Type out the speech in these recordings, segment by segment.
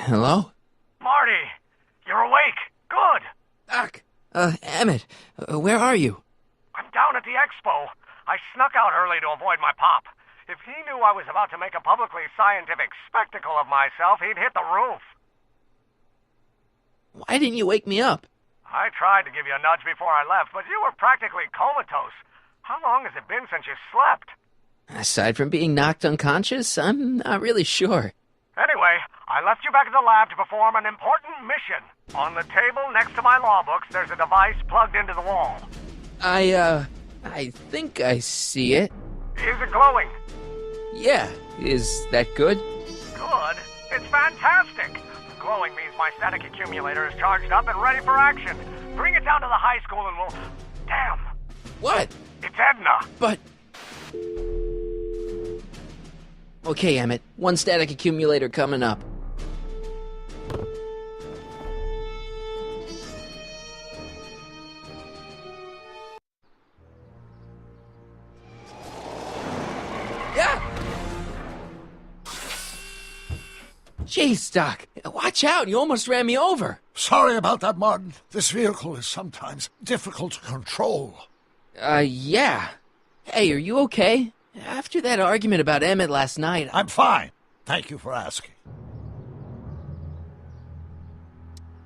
Hello? Marty! You're awake! Good! Doc! Emmett, where are you? I'm down at the expo. I snuck out early to avoid my pop. If he knew I was about to make a publicly scientific spectacle of myself, he'd hit the roof. Why didn't you wake me up? I tried to give you a nudge before I left, but you were practically comatose. How long has it been since you slept? Aside from being knocked unconscious, I'm not really sure. Anyway, I left you back at the lab to perform an important mission. On the table next to my law books, there's a device plugged into the wall. I think I see it. Is it glowing? Yeah, is that good? Good? It's fantastic! Glowing means my static accumulator is charged up and ready for action. Bring it down to the high school and we'll... Damn! What? It's Edna! But... Okay, Emmett. One static accumulator coming up. Yeah! Jeez, Doc. Watch out. You almost ran me over. Sorry about that, Martin. This vehicle is sometimes difficult to control. Yeah. Hey, are you okay? After that argument about Emmett last night... I'm fine. Thank you for asking.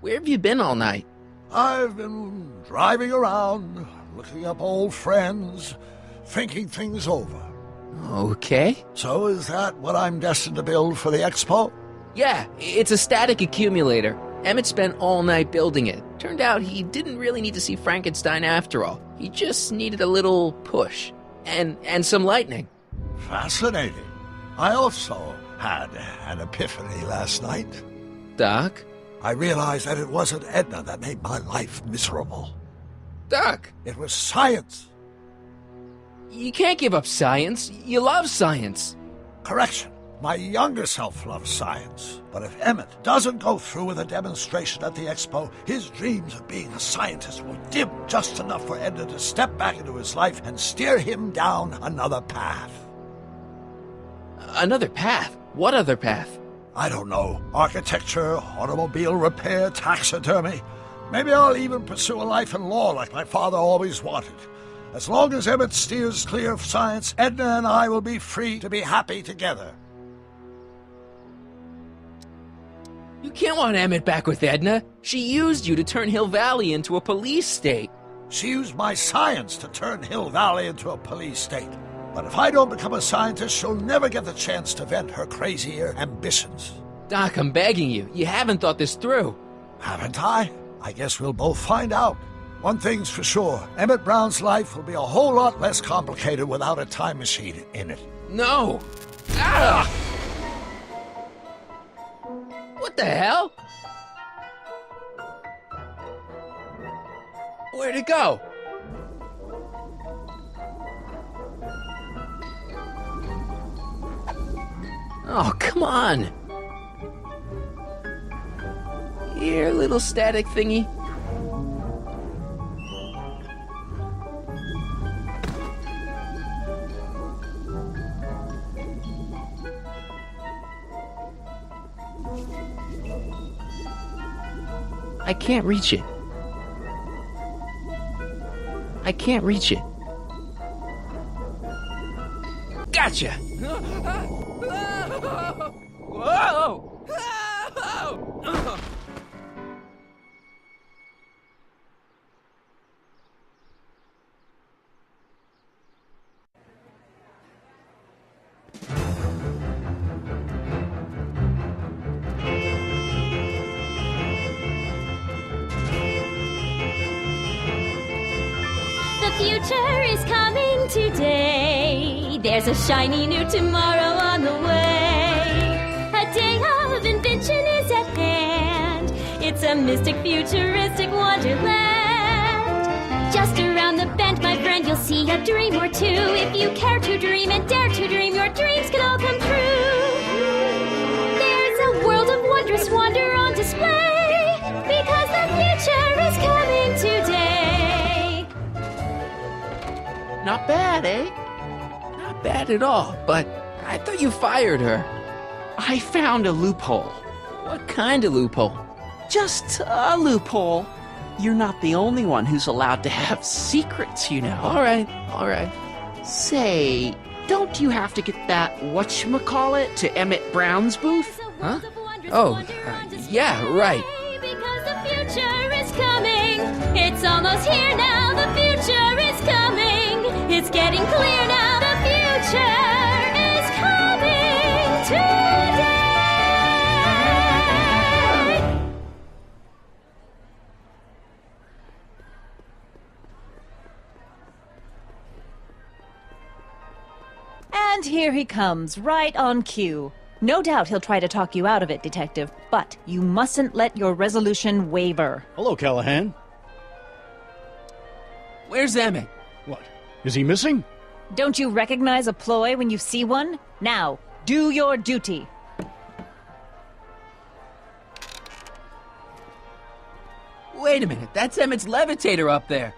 Where have you been all night? I've been driving around, looking up old friends, thinking things over. Okay. So is that what I'm destined to build for the expo? Yeah, it's a static accumulator. Emmett spent all night building it. Turned out he didn't really need to see Frankenstein after all. He just needed a little push. And some lightning. Fascinating. I also had an epiphany last night. Doc? I realized that it wasn't Edna that made my life miserable. Doc! It was science. You can't give up science. You love science. Correction. My younger self loves science. But if Emmett doesn't go through with a demonstration at the expo, his dreams of being a scientist will dim just enough for Edna to step back into his life and steer him down another path. Another path? What other path? I don't know. Architecture, automobile repair, taxidermy. Maybe I'll even pursue a life in law like my father always wanted. As long as Emmett steers clear of science, Edna and I will be free to be happy together. You can't want Emmett back with Edna. She used you to turn Hill Valley into a police state. She used my science to turn Hill Valley into a police state. But if I don't become a scientist, she'll never get the chance to vent her crazier ambitions. Doc, I'm begging you. You haven't thought this through. Haven't I? I guess we'll both find out. One thing's for sure. Emmett Brown's life will be a whole lot less complicated without a time machine in it. No! Ah! What the hell? Where'd it go? Oh, come on. Here, little static thingy. I can't reach it. I can't reach it. Gotcha! Whoa! future is coming today. There's a shiny new tomorrow on the way. A day of invention is at hand. It's a mystic, futuristic wonderland. Just around the bend, my friend, you'll see a dream or two. If you care to dream and dare to dream, your dreams can all come true. There's a world of wondrous wonder on display, because the future is coming today. Not bad, eh? Not bad at all, but I thought you fired her. I found a loophole. What kind of loophole? Just a loophole. You're not the only one who's allowed to have secrets, you know. All right. Say, don't you have to get that whatchamacallit to Emmett Brown's booth? Huh? Oh, yeah, right. Because the future is coming. It's almost here now. The future is coming. It's getting clear now. The future is coming today. And here he comes, right on cue. No doubt he'll try to talk you out of it, Detective, but you mustn't let your resolution waver. Hello, Callahan. Where's Emmett? What? Is he missing? Don't you recognize a ploy when you see one? Now, do your duty. Wait a minute, that's Emmett's levitator up there.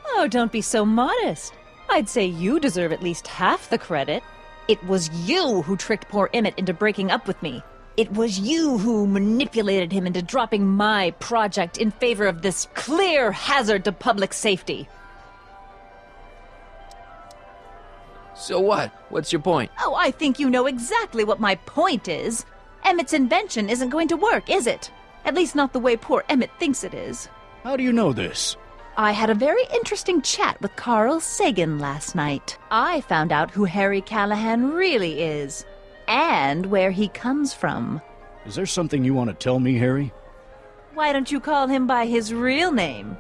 Oh, don't be so modest. I'd say you deserve at least half the credit. It was you who tricked poor Emmett into breaking up with me. It was you who manipulated him into dropping my project in favor of this clear hazard to public safety. So what? What's your point? Oh, I think you know exactly what my point is. Emmett's invention isn't going to work, is it? At least not the way poor Emmett thinks it is. How do you know this? I had a very interesting chat with Carl Sagan last night. I found out who Harry Callahan really is, and where he comes from. Is there something you want to tell me, Harry? Why don't you call him by his real name?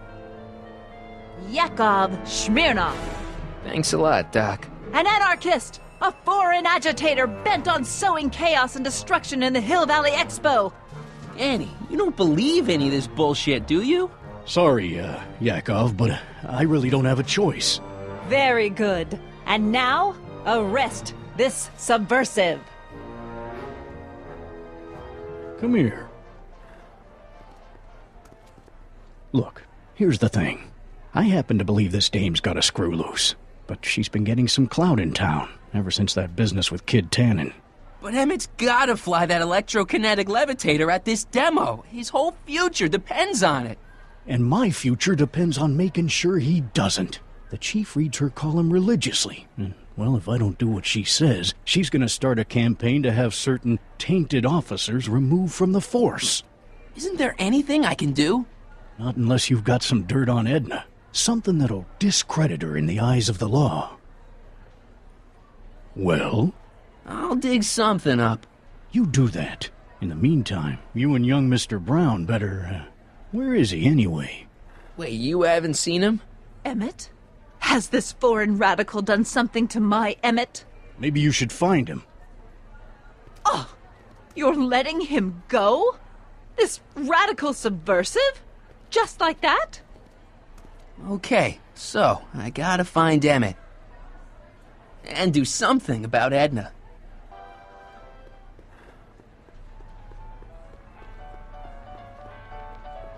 Yakov Smirnov. Thanks a lot, Doc. An anarchist! A foreign agitator bent on sowing chaos and destruction in the Hill Valley Expo! Annie, you don't believe any of this bullshit, do you? Sorry, Yakov, but I really don't have a choice. Very good. And now, arrest this subversive. Come here. Look, here's the thing. I happen to believe this dame's got a screw loose, but she's been getting some clout in town ever since that business with Kid Tannen. But Emmett's gotta fly that electrokinetic levitator at this demo. His whole future depends on it. And my future depends on making sure he doesn't. The chief reads her column religiously. And, well, if I don't do what she says, she's going to start a campaign to have certain tainted officers removed from the force. Isn't there anything I can do? Not unless you've got some dirt on Edna. Something that'll discredit her in the eyes of the law. Well? I'll dig something up. You do that. In the meantime, you and young Mr. Brown better... where is he, anyway? Wait, you haven't seen him? Emmett? Has this foreign radical done something to my Emmett? Maybe you should find him. Oh, you're letting him go? This radical subversive? Just like that? Okay, so I gotta find Emmett. And do something about Edna.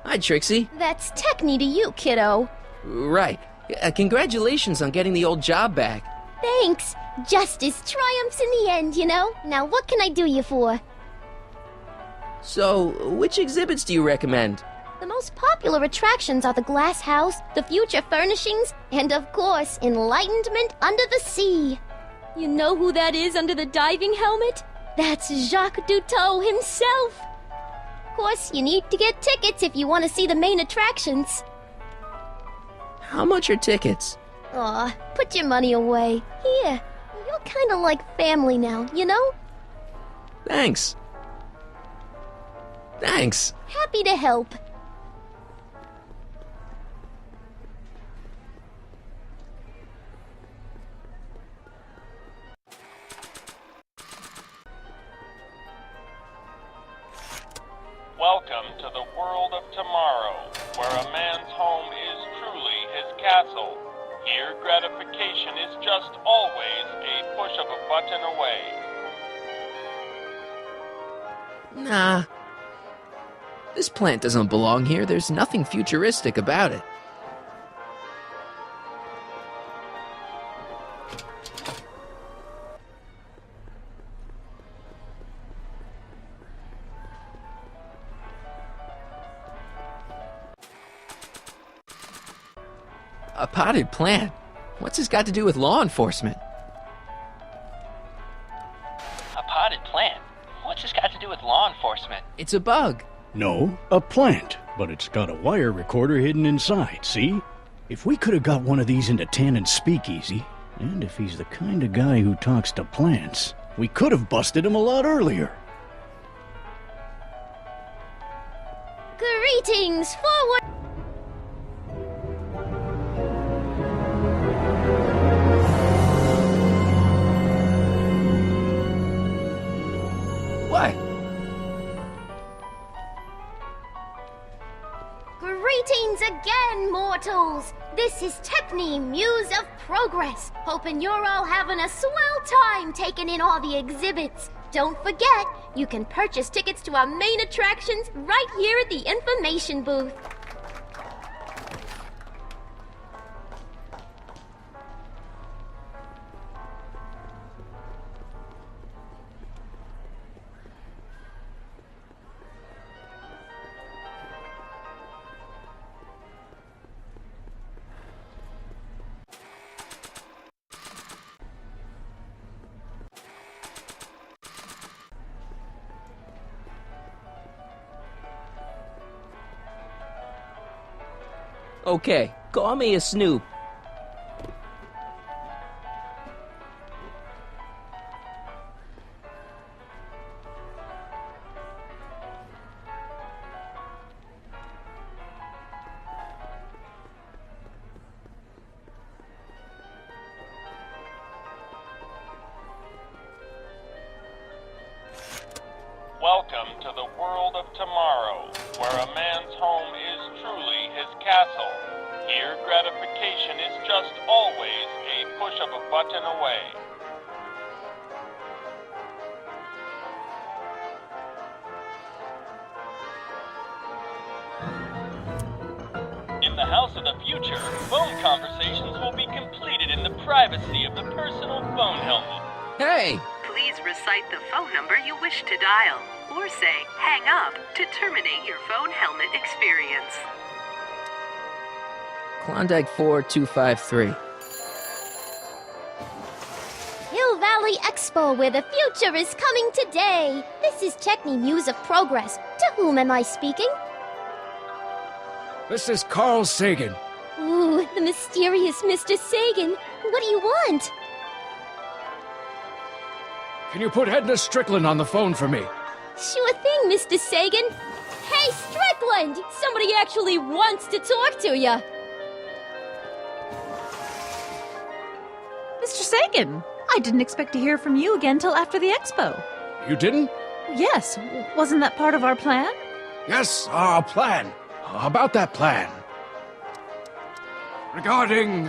Hi, Trixie. That's Techni to you, kiddo. Right. Congratulations on getting the old job back. Thanks. Justice triumphs in the end, you know? Now what can I do you for? So, which exhibits do you recommend? The most popular attractions are the Glass House, the Future Furnishings, and of course, Enlightenment Under the Sea. You know who that is under the diving helmet? That's Jacques Cousteau himself. Of course, you need to get tickets if you want to see the main attractions. How much are tickets? Aw, put your money away. Here, you're kind of like family now, you know? Thanks. Thanks. Happy to help. world of tomorrow, where a man's home is truly his castle. Here, gratification is just always a push of a button away. Nah. This plant doesn't belong here. There's nothing futuristic about it. A potted plant? What's this got to do with law enforcement? A potted plant? What's this got to do with law enforcement? It's a bug. No, a plant, but it's got a wire recorder hidden inside, see? If we could have got one of these into Tannen's speakeasy, and if he's the kind of guy who talks to plants, we could have busted him a lot earlier. Greetings, forward! What? Greetings again, mortals! This is Techni, Muse of Progress. Hoping you're all having a swell time taking in all the exhibits. Don't forget, you can purchase tickets to our main attractions right here at the information booth. Okay, call me a snoop. Welcome to the world of tomorrow, where a man's home is truly his castle. Here, gratification is just always a push of a button away. In the house of the future, phone conversations will be completed in the privacy of the personal phone helmet. Hey! Please recite the phone number you wish to dial, or say hang up to terminate your phone helmet experience. Klondike 4253. Hill Valley Expo, where the future is coming today. This is Techni, Muse of Progress. To whom am I speaking? This is Carl Sagan. Ooh, the mysterious Mr. Sagan. What do you want? Can you put Edna Strickland on the phone for me? Sure thing, Mr. Sagan. Hey, Strickland! Somebody actually wants to talk to you. Mr. Sagan, I didn't expect to hear from you again till after the expo. You didn't? Yes, wasn't that part of our plan? Yes, our plan. About that plan. Regarding,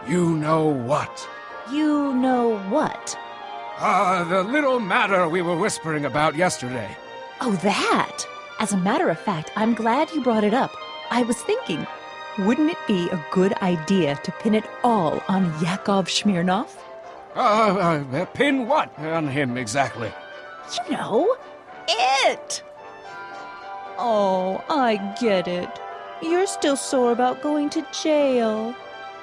you know what? You know what? The little matter we were whispering about yesterday. Oh, that! As a matter of fact, I'm glad you brought it up. I was thinking, wouldn't it be a good idea to pin it all on Yakov Smirnov? Pin what on him exactly? You know, it! Oh, I get it. You're still sore about going to jail.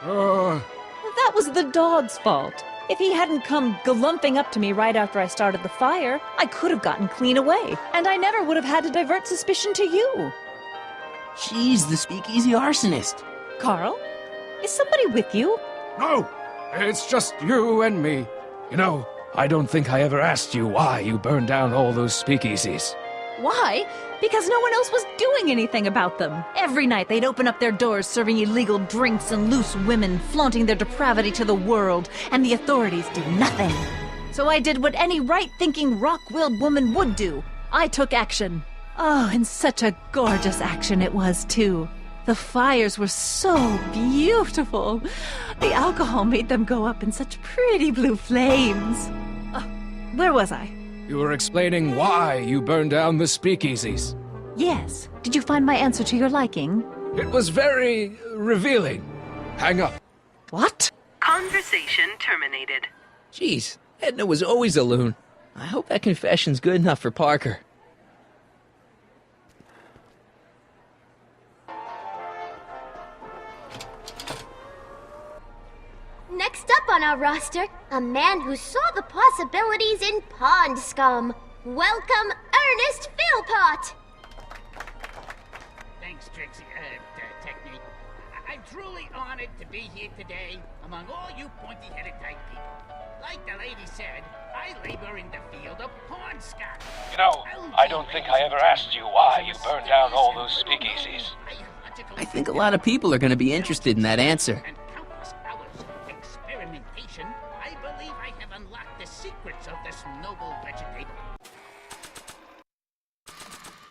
That was the dog's fault. If he hadn't come galumping up to me right after I started the fire, I could have gotten clean away, and I never would have had to divert suspicion to you. She's the speakeasy arsonist. Carl, is somebody with you? No, it's just you and me. You know, I don't think I ever asked you why you burned down all those speakeasies. Why? Because no one else was doing anything about them. Every night they'd open up their doors serving illegal drinks and loose women, flaunting their depravity to the world, and the authorities did nothing. So I did what any right-thinking, rock-willed woman would do. I took action. Oh, and such a gorgeous action it was, too. The fires were so beautiful. The alcohol made them go up in such pretty blue flames. Where was I? You were explaining why you burned down the speakeasies. Yes. Did you find my answer to your liking? It was very revealing. Hang up. What? Conversation terminated. Jeez, Edna was always a loon. I hope that confession's good enough for Parker. Next up on our roster, a man who saw the possibilities in pond scum. Welcome, Ernest Philpott! Thanks, Trixie, Technique. I'm truly honored to be here today among all you pointy-headed type people. Like the lady said, I labor in the field of pond scum. You know, I don't think I ever asked you why you burned down all those speakeasies. I think a lot of people are going to be interested in that answer. Experimentation, I believe I have unlocked the secrets of this noble vegetable.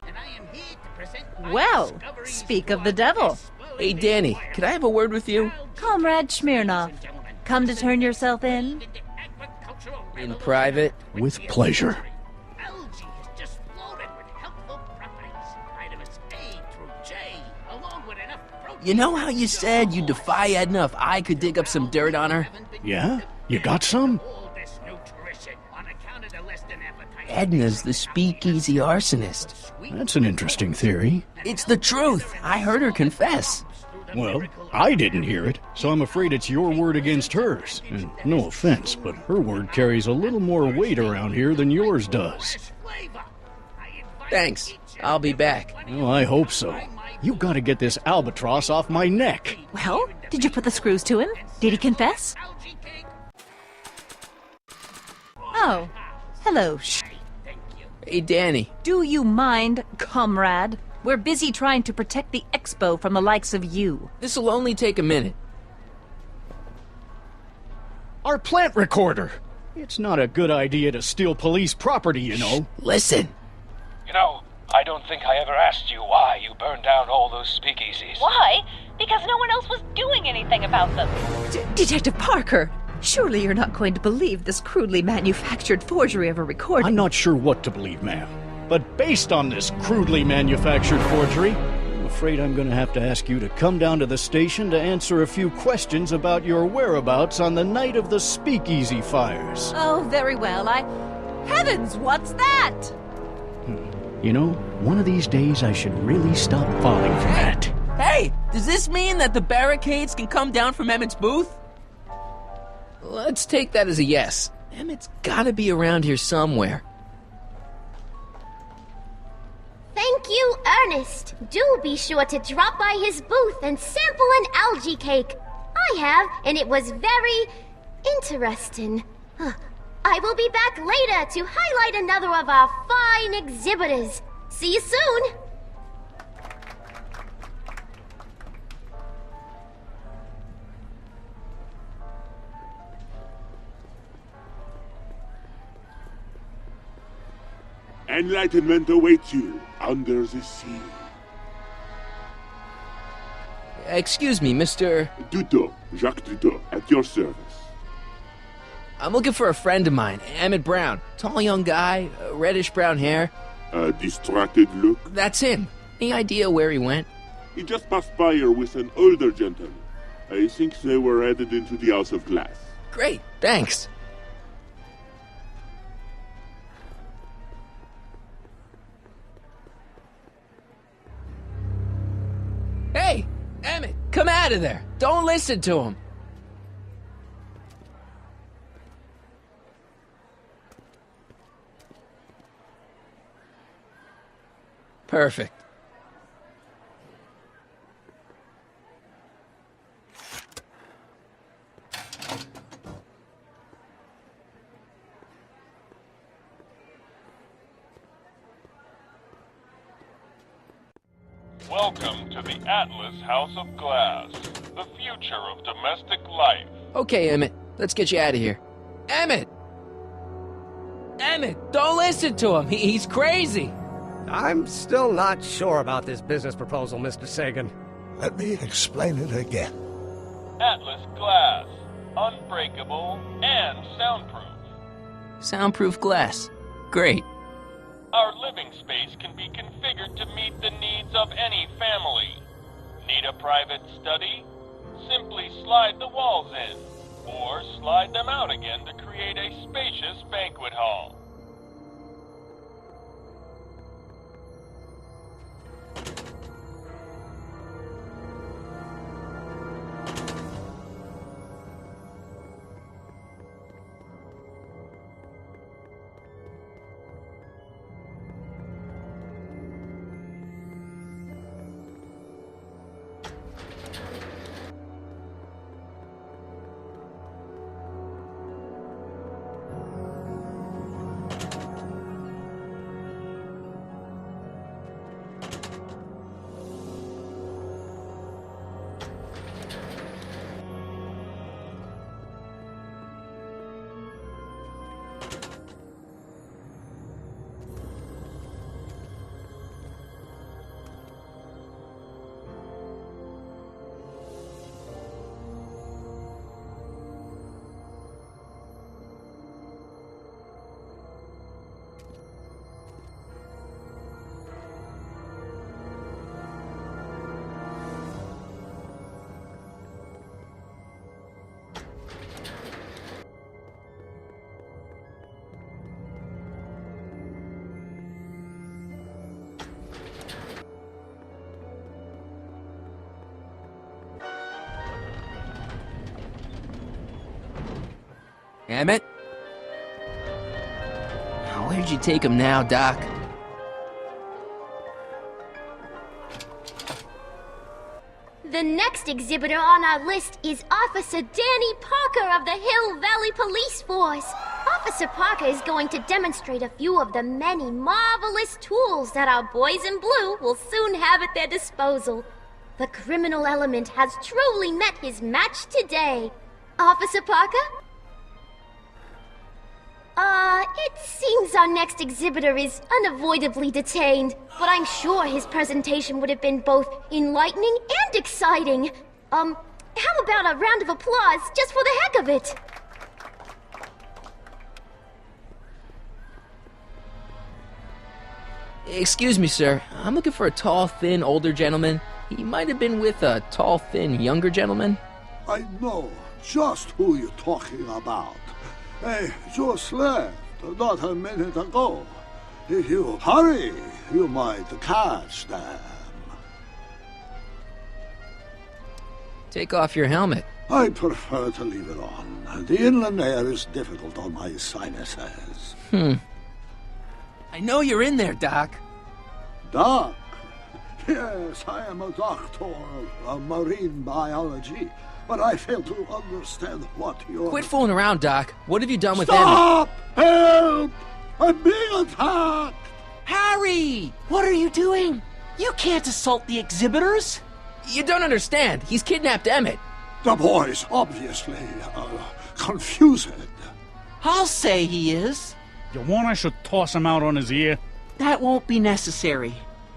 And I am here to present my Well, speak of the devil. Hey, Danny, could I have a word with you? Comrade Smirnoff, come to turn yourself in? In private? With pleasure. Algae is just loaded with helpful properties. Vitamins A through J, along with enough protein. You know how you said you'd defy Edna if I could dig up some dirt on her? Yeah? You got some? All this nutrition on account of the less than appetizing. Edna's the speakeasy arsonist. That's an interesting theory. It's the truth. I heard her confess. Well, I didn't hear it, so I'm afraid it's your word against hers. And no offense, but her word carries a little more weight around here than yours does. Thanks. I'll be back. Well, I hope so. You gotta get this albatross off my neck. Well, did you put the screws to him? Did he confess? Oh, hello, Hey, Danny. Do you mind, comrade? We're busy trying to protect the expo from the likes of you. This'll only take a minute. Our plant recorder! It's not a good idea to steal police property, you know. Listen. You know, I don't think I ever asked you why you burned down all those speakeasies. Why? Because no one else was doing anything about them. Detective Parker, surely you're not going to believe this crudely manufactured forgery of a recording. I'm not sure what to believe, ma'am. But based on this crudely manufactured forgery, I'm afraid I'm going to have to ask you to come down to the station to answer a few questions about your whereabouts on the night of the speakeasy fires. Oh, very well. Heavens, what's that? You know, one of these days I should really stop falling for that. Hey, does this mean that the barricades can come down from Emmett's booth? Let's take that as a yes. Emmett's gotta be around here somewhere. Thank you, Ernest. Do be sure to drop by his booth and sample an algae cake. I have, and it was very interesting. I will be back later to highlight another of our fine exhibitors. See you soon. Enlightenment awaits you under the sea. Excuse me, Mr. Duto, Jacques Duto, at your service. I'm looking for a friend of mine, Emmett Brown. Tall young guy, reddish-brown hair. A distracted look? That's him. Any idea where he went? He just passed by here with an older gentleman. I think they were headed into the House of Glass. Great, thanks. Hey, Emmett, come out of there. Don't listen to him. Perfect. Welcome to the Atlas House of Glass, the future of domestic life. Okay, Emmett, let's get you out of here. Emmett! Emmett, don't listen to him. He's crazy. I'm still not sure about this business proposal, Mr. Sagan. Let me explain it again. Atlas glass. Unbreakable and soundproof. Soundproof glass. Great. Our living space can be configured to meet the needs of any family. Need a private study? Simply slide the walls in, or slide them out again to create a spacious banquet hall. Emmett? Where'd you take him now, Doc? The next exhibitor on our list is Officer Danny Parker of the Hill Valley Police Force. Officer Parker is going to demonstrate a few of the many marvelous tools that our boys in blue will soon have at their disposal. The criminal element has truly met his match today. Officer Parker? It seems our next exhibitor is unavoidably detained, but I'm sure his presentation would have been both enlightening and exciting. How about a round of applause just for the heck of it? Excuse me, sir. I'm looking for a tall, thin, older gentleman. He might have been with a tall, thin, younger gentleman. I know just who you're talking about. They just left not a minute ago. If you hurry, you might catch them. Take off your helmet. I prefer to leave it on. The inland air is difficult on my sinuses. I know you're in there, Doc. Doc? Yes, I am a doctor of marine biology, but I fail to understand what you're... Quit fooling around, Doc. What have you done with Stop! Help! I'm being attacked! Harry! What are you doing? You can't assault the exhibitors! You don't understand. He's kidnapped Emmett. The boy's obviously confused. I'll say he is. You want I should toss him out on his ear? That won't be necessary.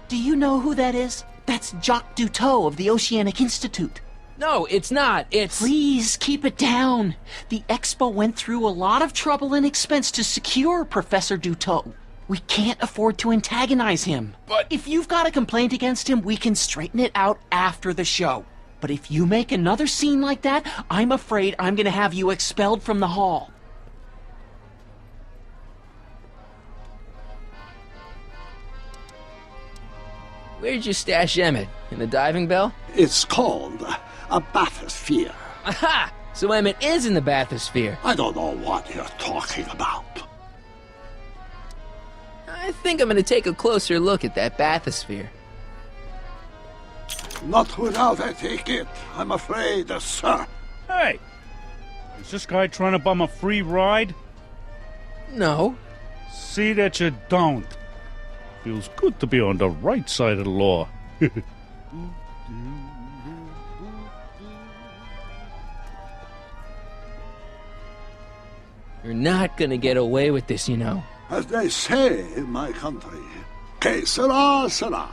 Do you know who that is? That's Jacques Duteau of the Oceanic Institute. No, it's not. It's... Please, keep it down. The Expo went through a lot of trouble and expense to secure Professor Duteau. We can't afford to antagonize him. But... If you've got a complaint against him, we can straighten it out after the show. But if you make another scene like that, I'm afraid I'm gonna have you expelled from the hall. Where'd you stash Emmett? In the diving bell? It's called a bathysphere. Aha! So Emmett is in the bathysphere. I don't know what you're talking about. I think I'm gonna take a closer look at that bathysphere. Not without a ticket, I'm afraid, sir. Hey! Is this guy trying to bum a free ride? No. See that you don't. Feels good to be on the right side of the law. You're not gonna get away with this, you know. As they say in my country, Que sera, sera.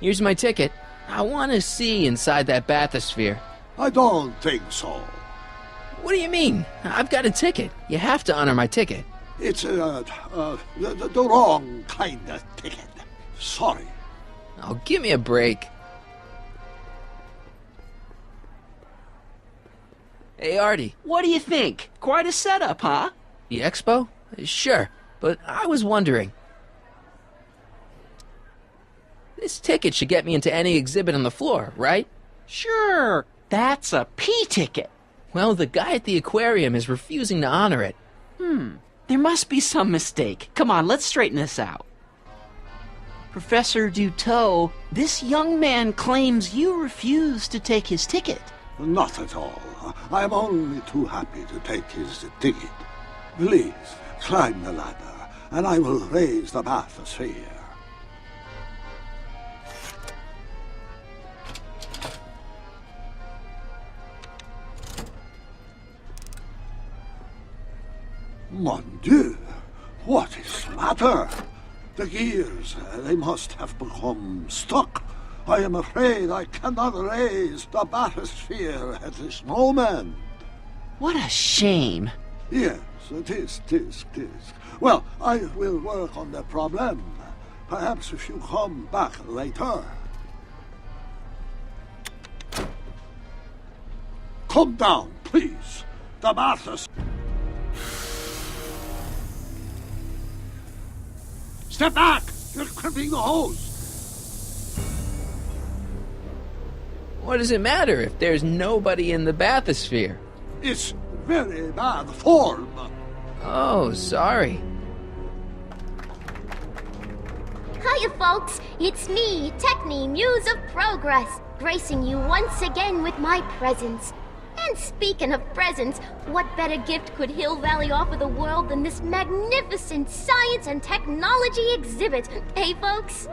Here's my ticket. I want to see inside that bathysphere. I don't think so. What do you mean? I've got a ticket. You have to honor my ticket. It's the wrong kind of ticket. Sorry. Oh, give me a break. Hey, Artie. What do you think? Quite a setup, huh? The expo? Sure, but I was wondering. This ticket should get me into any exhibit on the floor, right? Sure. That's a P ticket. Well, the guy at the aquarium is refusing to honor it. There must be some mistake. Come on, let's straighten this out. Professor Duteau, this young man claims you refused to take his ticket. Not at all. I am only too happy to take his ticket. Please, climb the ladder, and I will raise the bathysphere. Mon Dieu, what is the matter? The gears, they must have become stuck. I am afraid I cannot raise the bathysphere at this moment. What a shame. Yes, it is. Well, I will work on the problem. Perhaps if you come back later. Come down, please. The bathysphere. Step back! You're crimping the hose! What does it matter if there's nobody in the bathysphere? It's very bad form. Oh, sorry. Hiya, folks. It's me, Techni, Muse of Progress, gracing you once again with my presence. And speaking of presents, what better gift could Hill Valley offer the world than this magnificent science and technology exhibit, eh, folks?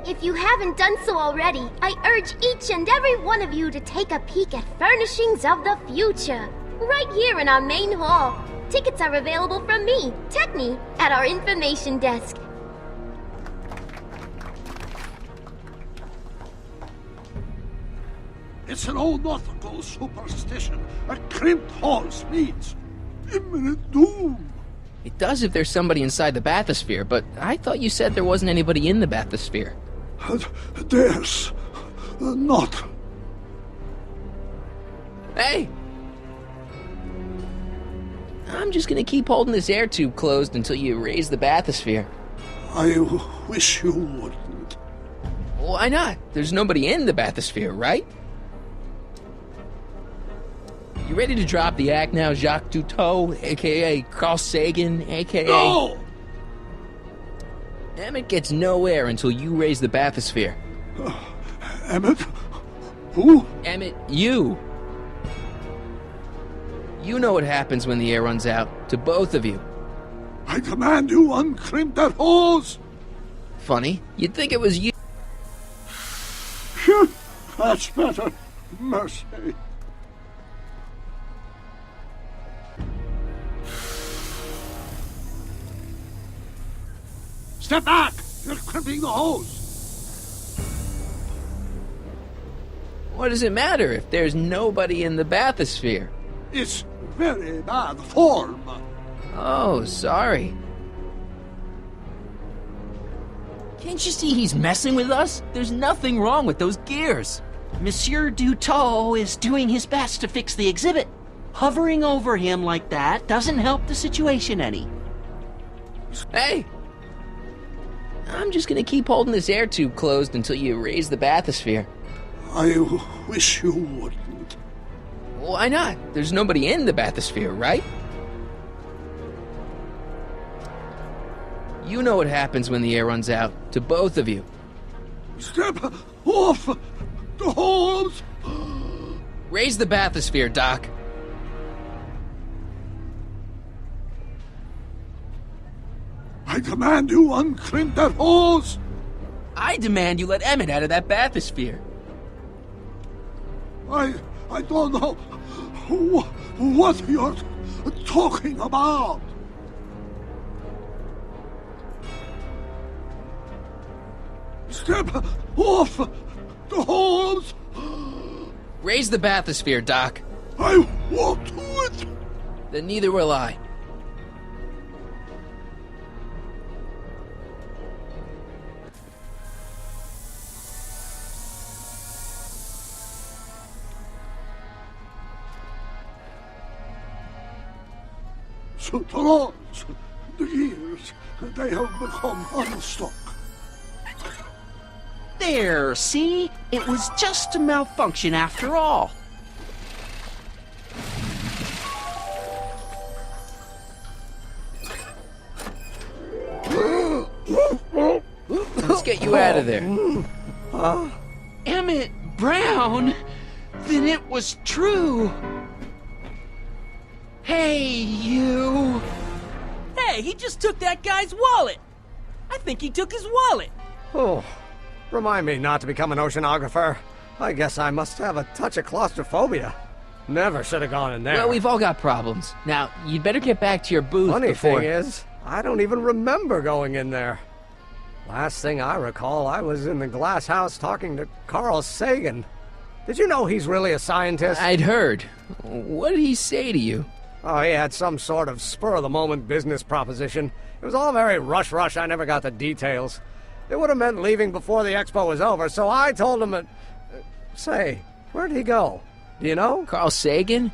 If you haven't done so already, I urge each and every one of you to take a peek at Furnishings of the Future, right here in our main hall. Tickets are available from me, Techni, at our information desk. It's an old nautical superstition. A crimped hose means imminent doom. It does if there's somebody inside the bathysphere, but I thought you said there wasn't anybody in the bathysphere. There's not. Hey! I'm just gonna keep holding this air tube closed until you raise the bathysphere. I wish you wouldn't. Why not? There's nobody in the bathysphere, right? You ready to drop the act now, Jacques Duteau, a.k.a. Carl Sagan, a.k.a. No! Emmett gets no air until you raise the bathysphere. Emmett? Who? Emmett, you. You know what happens when the air runs out, to both of you. I command you uncrimp that hose! Funny, you'd think it was you. That's better. Mercy. Step back! You're crimping the hose! What does it matter if there's nobody in the bathysphere? It's very bad form. Oh, sorry. Can't you see he's messing with us? There's nothing wrong with those gears. Monsieur Duteau is doing his best to fix the exhibit. Hovering over him like that doesn't help the situation any. Hey! I'm just gonna keep holding this air tube closed until you raise the bathysphere. I wish you wouldn't. Why not? There's nobody in the bathysphere, right? You know what happens when the air runs out, to both of you. Step off the hose! Raise the bathysphere, Doc. I demand you uncrimp that hose! I demand you let Emmett out of that bathysphere. I don't know what you're talking about. Step off the horse. Raise the bathysphere, Doc. I won't do it. Then neither will I. So the laws, the years, they have become unstuck. There, see? It was just a malfunction after all. Let's get you out of there. Emmett Brown? Then it was true. Hey, you. Hey, he just took that guy's wallet. I think he took his wallet. Oh, remind me not to become an oceanographer. I guess I must have a touch of claustrophobia. Never should have gone in there. Well, we've all got problems. Now, you'd better get back to your booth Funny before... thing is, I don't even remember going in there. Last thing I recall, I was in the glass house talking to Carl Sagan. Did you know he's really a scientist? I'd heard. What did he say to you? Oh, he had some sort of spur-of-the-moment business proposition. It was all very rush. I never got the details. It would have meant leaving before the expo was over, so I told him that... Say, where'd he go? Do you know? Carl Sagan?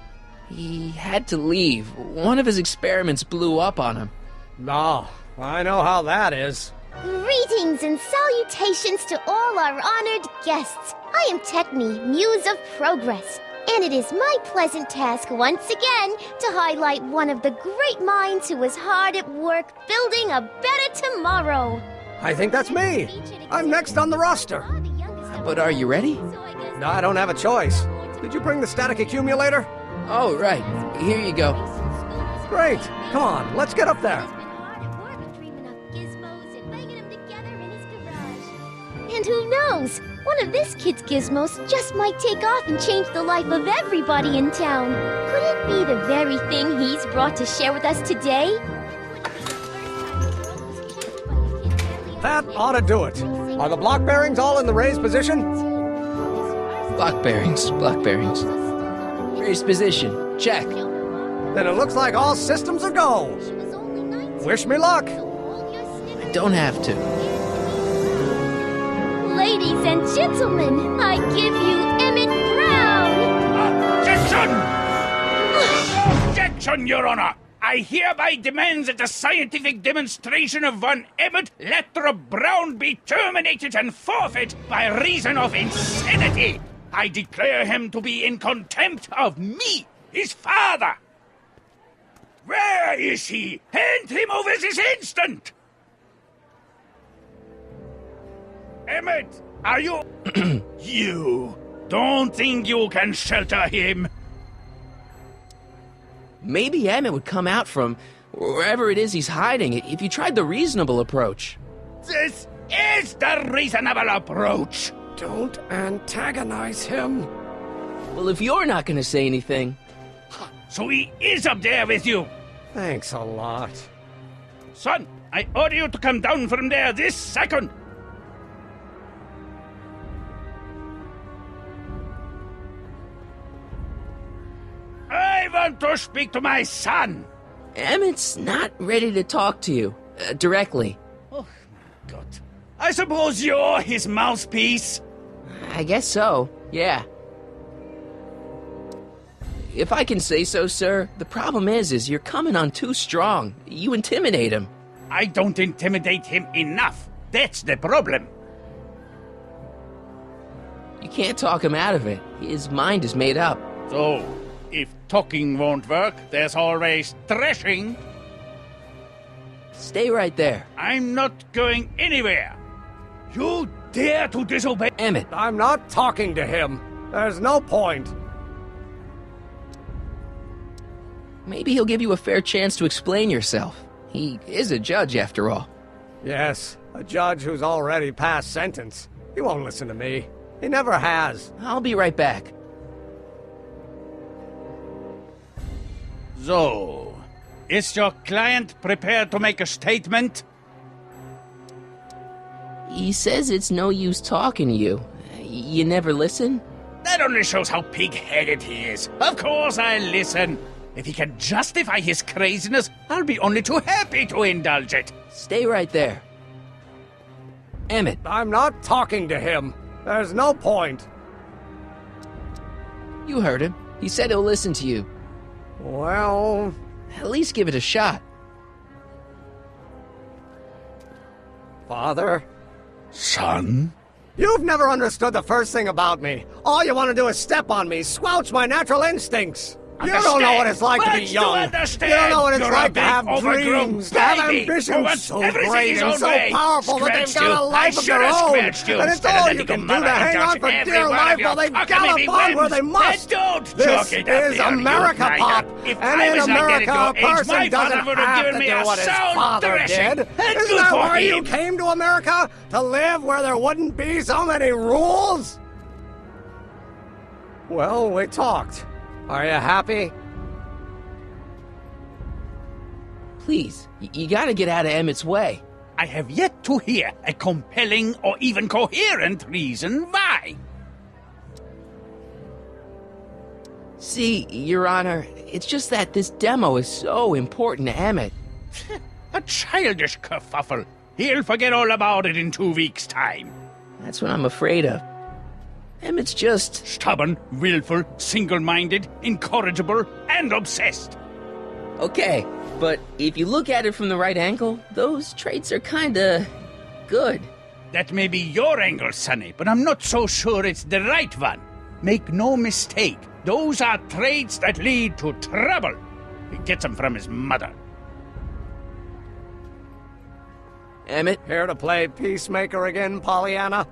He had to leave. One of his experiments blew up on him. No, I know how that is. Greetings and salutations to all our honored guests. I am Techne, Muse of Progress, and it is my pleasant task once again to highlight one of the great minds who was hard at work building a better tomorrow. I think that's me. I'm next on the roster. But are you ready? No, I don't have a choice. Did you bring the static accumulator? Oh, right. Here you go. Great. Come on, let's get up there. And who knows? One of this kid's gizmos just might take off and change the life of everybody in town. Could it be the very thing he's brought to share with us today? That ought to do it. Are the block bearings all in the raised position? Block bearings. Raised position. Check. Then it looks like all systems are go. Wish me luck. I don't have to. Ladies and gentlemen, I give you Emmett Brown! Objection! Objection, Your Honor! I hereby demand that the scientific demonstration of one Emmett Lathrop Brown be terminated and forfeit by reason of insanity. I declare him to be in contempt of me, his father. Where is he? Hand him over this instant! Emmett, are you... You don't think you can shelter him? Maybe Emmett would come out from wherever it is he's hiding if you tried the reasonable approach. This is the reasonable approach. Don't antagonize him. Well, if you're not going to say anything... So he is up there with you? Thanks a lot. Son, I order you to come down from there this second. I want to speak to my son. Emmett's not ready to talk to you, directly. Oh, my God. I suppose you're his mouthpiece? I guess so, yeah. If I can say so, sir, the problem is you're coming on too strong. You intimidate him. I don't intimidate him enough. That's the problem. You can't talk him out of it. His mind is made up. So, if talking won't work, there's always thrashing. Stay right there. I'm not going anywhere. You dare to disobey... Emmett. I'm not talking to him. There's no point. Maybe he'll give you a fair chance to explain yourself. He is a judge, after all. Yes, a judge who's already passed sentence. He won't listen to me. He never has. I'll be right back. So, is your client prepared to make a statement? He says it's no use talking to you. You never listen? That only shows how pig-headed he is. Of course I'll listen. If he can justify his craziness, I'll be only too happy to indulge it. Stay right there. Emmett. I'm not talking to him. There's no point. You heard him. He said he'll listen to you. Well... At least give it a shot. Father? Son? You've never understood the first thing about me. All you want to do is step on me, squelch my natural instincts. You don't know what it's like to be young. You don't know what it's like to have dreams, to have ambitions so great and so powerful that they've got a life of their own. And it's all you can do to hang on for dear life while they gallop on where they must. This is America, Pop. And in America, a person doesn't have to do what his father did. Isn't that why you came to America? To live where there wouldn't be so many rules? Well, we talked. Are you happy? Please, you gotta get out of Emmett's way. I have yet to hear a compelling or even coherent reason why. See, Your Honor, it's just that this demo is so important to Emmett. A childish kerfuffle. He'll forget all about it in 2 weeks' time. That's what I'm afraid of. Emmett's just... stubborn, willful, single-minded, incorrigible, and obsessed. Okay, but if you look at it from the right angle, those traits are kinda... good. That may be your angle, Sonny, but I'm not so sure it's the right one. Make no mistake, those are traits that lead to trouble. He gets them from his mother. Emmett? Here to play peacemaker again, Pollyanna?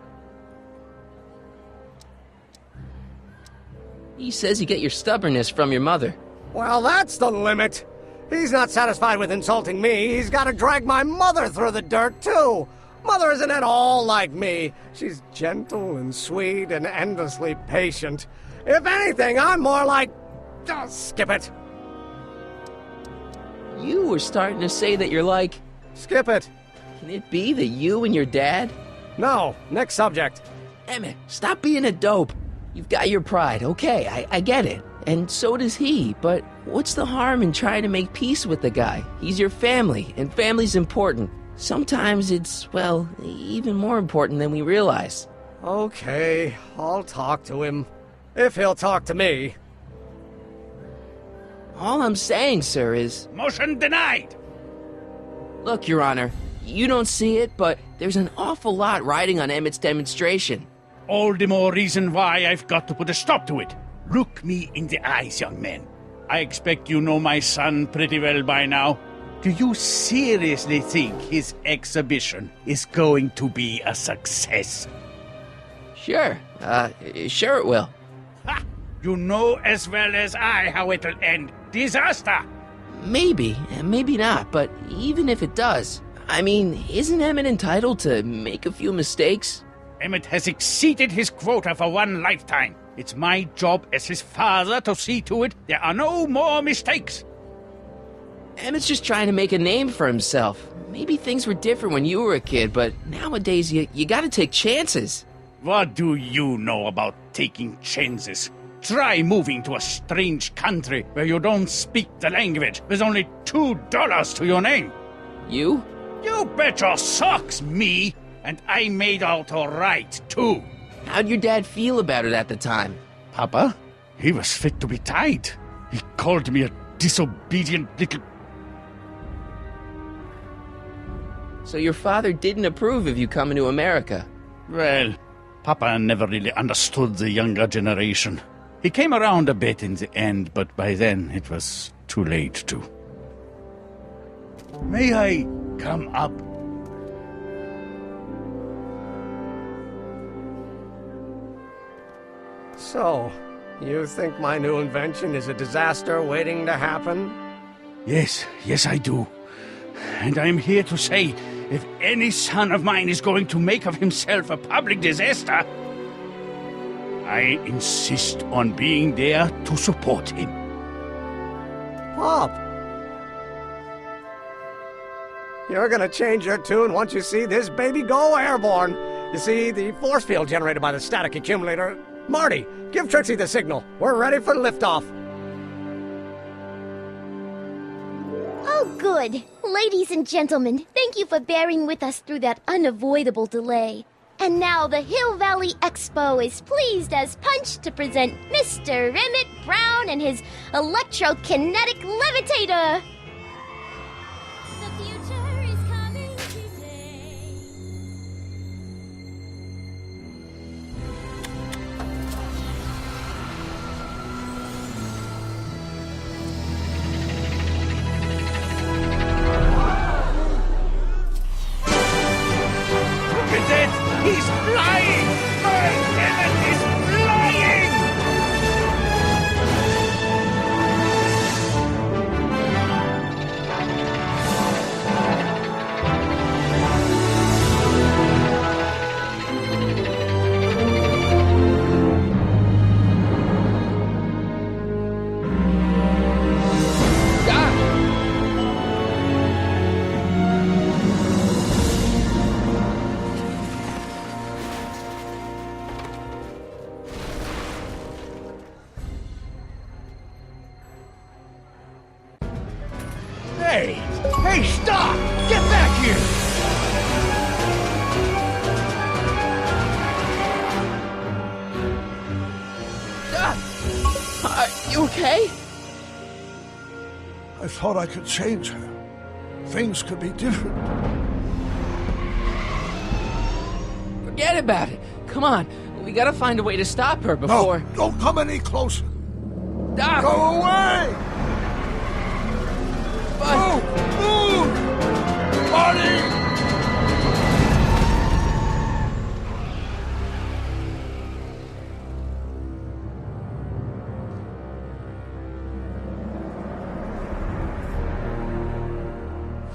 He says you get your stubbornness from your mother. Well, that's the limit. He's not satisfied with insulting me. He's got to drag my mother through the dirt, too. Mother isn't at all like me. She's gentle and sweet and endlessly patient. If anything, I'm more like... oh, skip it. You were starting to say that you're like... Skip it. Can it be that you and your dad? No, next subject. Emmett, stop being a dope. You've got your pride, okay, I get it. And so does he, but what's the harm in trying to make peace with the guy? He's your family, and family's important. Sometimes it's, well, even more important than we realize. Okay, I'll talk to him. If he'll talk to me. All I'm saying, sir, is... motion denied! Look, Your Honor, you don't see it, but there's an awful lot riding on Emmett's demonstration. All the more reason why I've got to put a stop to it. Look me in the eyes, young man. I expect you know my son pretty well by now. Do you seriously think his exhibition is going to be a success? Sure. Sure it will. Ha! You know as well as I how it'll end. Disaster! Maybe, maybe not, but even if it does, I mean, isn't Emmett entitled to make a few mistakes? Emmett has exceeded his quota for one lifetime. It's my job as his father to see to it there are no more mistakes. Emmett's just trying to make a name for himself. Maybe things were different when you were a kid, but nowadays you gotta take chances. What do you know about taking chances? Try moving to a strange country where you don't speak the language with only $2 to your name. You? You bet your socks, me! And I made out all right, too. How'd your dad feel about it at the time? Papa? He was fit to be tied. He called me a disobedient little... So your father didn't approve of you coming to America? Well, Papa never really understood the younger generation. He came around a bit in the end, but by then it was too late to. May I come up? So, you think my new invention is a disaster waiting to happen? Yes, I do. And I'm here to say, if any son of mine is going to make of himself a public disaster, I insist on being there to support him. up. You're gonna change your tune once you see this baby go airborne. You see, the force field generated by the static accumulator... Marty, give Trixie the signal. We're ready for liftoff. Oh, good. Ladies and gentlemen, thank you for bearing with us through that unavoidable delay. And now the Hill Valley Expo is pleased as punch to present Mr. Emmett Brown and his electrokinetic levitator. The future is coming today. Look at it! He's flying! My Emmett is flying! Hey! Hey, stop! Get back here! Are you okay? I thought I could change her. Things could be different. Forget about it. Come on. We gotta find a way to stop her before... No, don't come any closer. Doc! Go away! But... Move! Marty!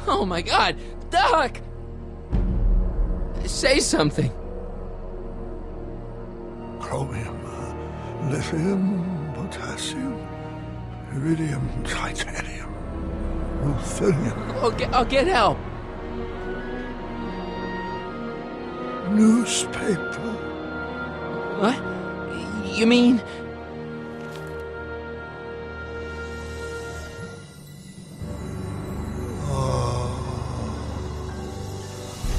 Oh my God! Doc! Say something. Chromium, lithium, potassium, iridium, titanium, ruthenium. I'll get help. Newspaper. What? You mean...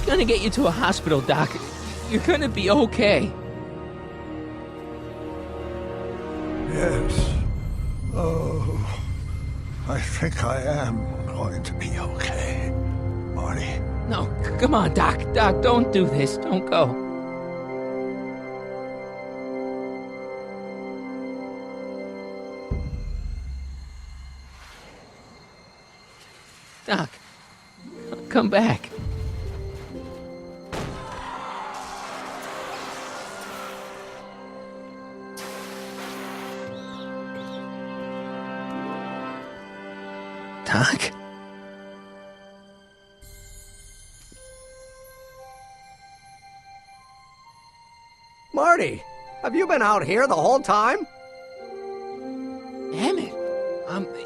Gonna get you to a hospital, Doc. You're gonna be okay. Yes. Oh, I think I am going to be okay, Marty. No, come on, Doc. Doc, don't do this. Don't go. Doc, come back. Doc? Marty, have you been out here the whole time? Emmett,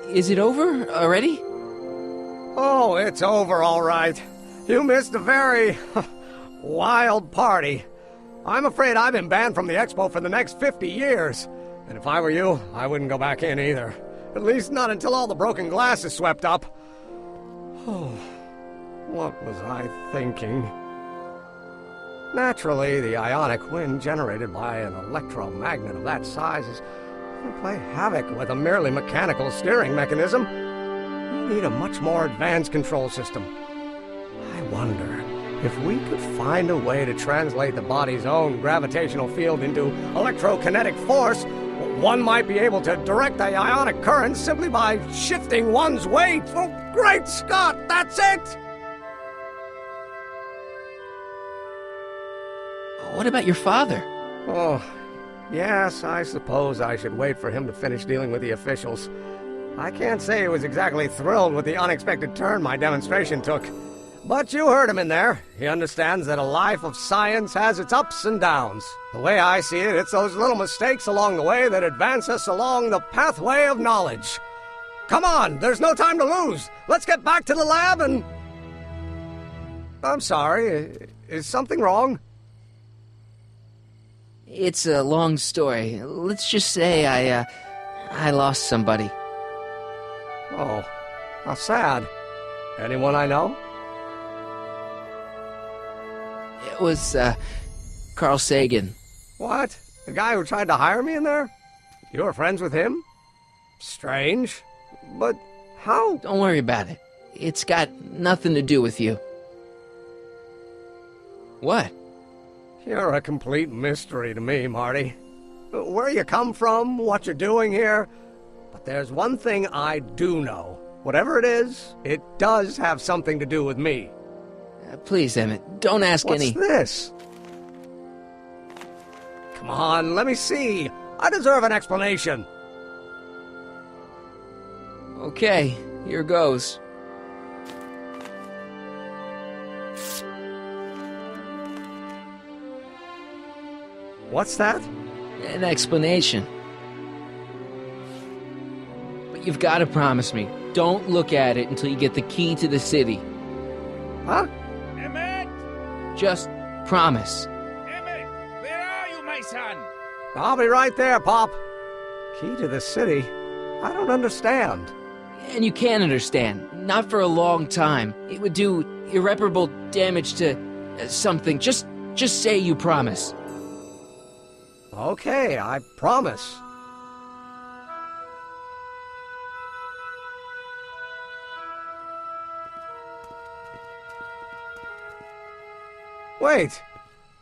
is it over already? Oh, it's over all right. You missed a very wild party. I'm afraid I've been banned from the expo for the next 50 years. And if I were you, I wouldn't go back in either. At least not until all the broken glass is swept up. Oh, what was I thinking? Naturally, the ionic wind generated by an electromagnet of that size is going to play havoc with a merely mechanical steering mechanism. We need a much more advanced control system. I wonder if we could find a way to translate the body's own gravitational field into electrokinetic force. One might be able to direct the ionic current simply by shifting one's weight. Oh, great Scott, that's it! What about your father? Oh, yes, I suppose I should wait for him to finish dealing with the officials. I can't say he was exactly thrilled with the unexpected turn my demonstration took. But you heard him in there. He understands that a life of science has its ups and downs. The way I see it, it's those little mistakes along the way that advance us along the pathway of knowledge. come on! There's no time to lose! Let's get back to the lab and... I'm sorry, is something wrong? It's a long story. Let's just say I lost somebody. Oh, how sad. Anyone I know? It was, Carl Sagan. What? The guy who tried to hire me in there? You were friends with him? Strange. But how? Don't worry about it. It's got nothing to do with you. What? You're a complete mystery to me, Marty. Where you come from, what you're doing here. But there's one thing I do know. Whatever it is, it does have something to do with me. Please, Emmett, don't ask any... What's this? Come on, let me see. I deserve an explanation. Okay, here goes. What's that? An explanation. But you've got to promise me, don't look at it until you get the key to the city. Huh? Emmett! Just promise. Emmett, where are you, my son? I'll be right there, Pop. Key to the city? I don't understand. And you can't understand. Not for a long time. It would do irreparable damage to something. Just say you promise. Okay, I promise. Wait,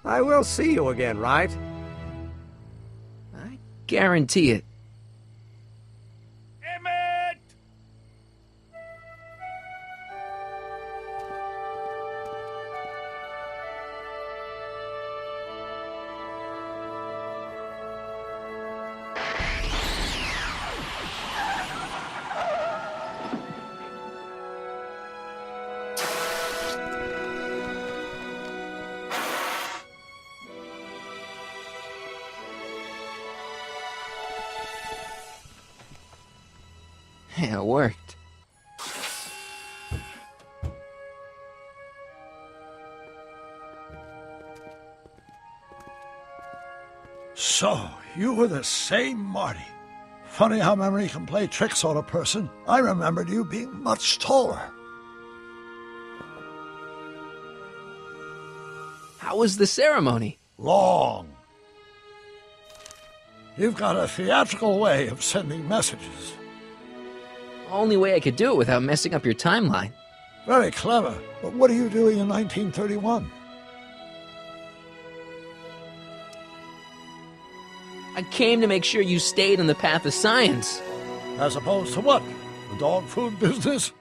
I will see you again, right? I guarantee it. Emmett! Yeah, it worked. So, you were the same Marty. Funny how memory can play tricks on a person. I remembered you being much taller. How was the ceremony? Long. You've got a theatrical way of sending messages. Only way I could do it without messing up your timeline. Very clever. But what are you doing in 1931? I came to make sure you stayed on the path of science. As opposed to what? The dog food business?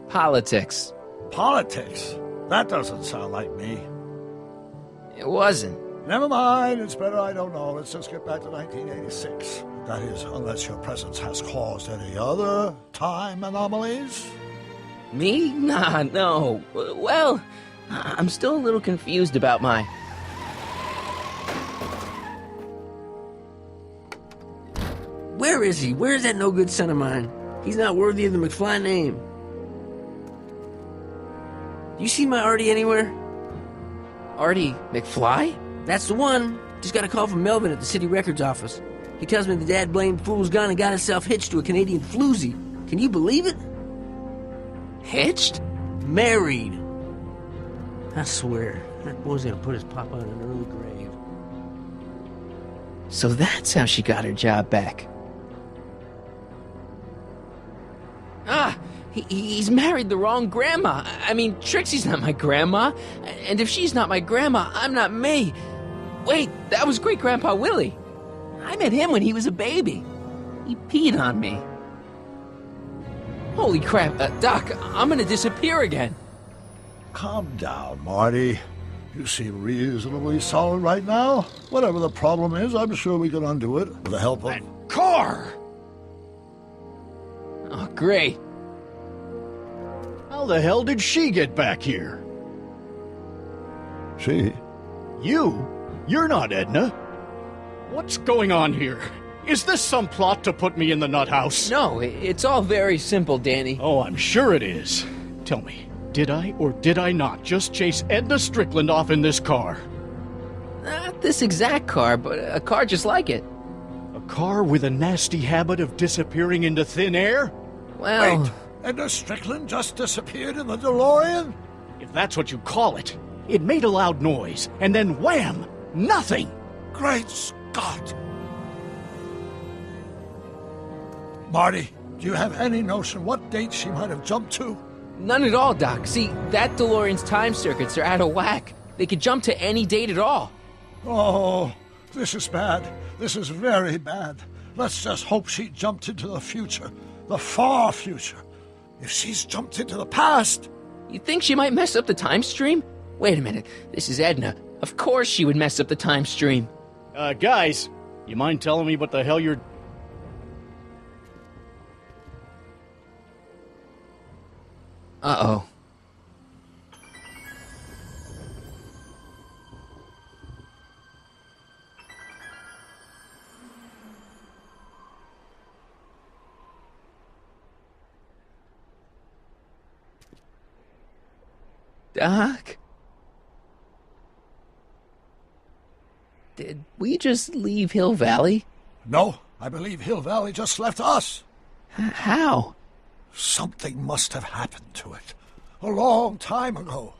Politics. Politics? That doesn't sound like me. It wasn't. Never mind. It's better I don't know. Let's just get back to 1986. That is, unless your presence has caused any other time anomalies? Me? Nah, no. Well, I'm still a little confused about my... Where is he? Where's that no-good son of mine? He's not worthy of the McFly name. You see my Artie anywhere? Artie McFly? That's the one. Just got a call from Melvin at the city records office. He tells me the dad-blamed fool's gone and got himself hitched to a Canadian floozy. Can you believe it? Hitched? Married. I swear, that boy's gonna put his papa in an early grave. So that's how she got her job back. Ah, he's married the wrong grandma. I mean, Trixie's not my grandma. And if she's not my grandma, I'm not me. Wait, that was Great-Grandpa Willie. I met him when he was a baby. He peed on me. Holy crap, Doc, I'm gonna disappear again. Calm down, Marty. You seem reasonably solid right now. Whatever the problem is, I'm sure we can undo it with the help of... Car! Oh, great. How the hell did she get back here? She? You? You're not Edna. What's going on here? Is this some plot to put me in the nut house? No, it's all very simple, Danny. Oh, I'm sure it is. Tell me, did I or did I not just chase Edna Strickland off in this car? Not this exact car, but a car just like it. A car with a nasty habit of disappearing into thin air? Well... Wait, Edna Strickland just disappeared in the DeLorean? If that's what you call it. It made a loud noise, and then wham! Nothing! Great Scott! Marty, do you have any notion what date she might have jumped to? None at all, Doc. See, that DeLorean's time circuits are out of whack. They could jump to any date at all. Oh, this is bad. This is very bad. Let's just hope she jumped into the future. The far future. If she's jumped into the past... You think she might mess up the time stream? Wait a minute. This is Edna. Of course she would mess up the time stream. Guys, you mind telling me what the hell you're... Uh-oh. Doc? Did we just leave Hill Valley? No, I believe Hill Valley just left us. How? Something must have happened to it. A long time ago.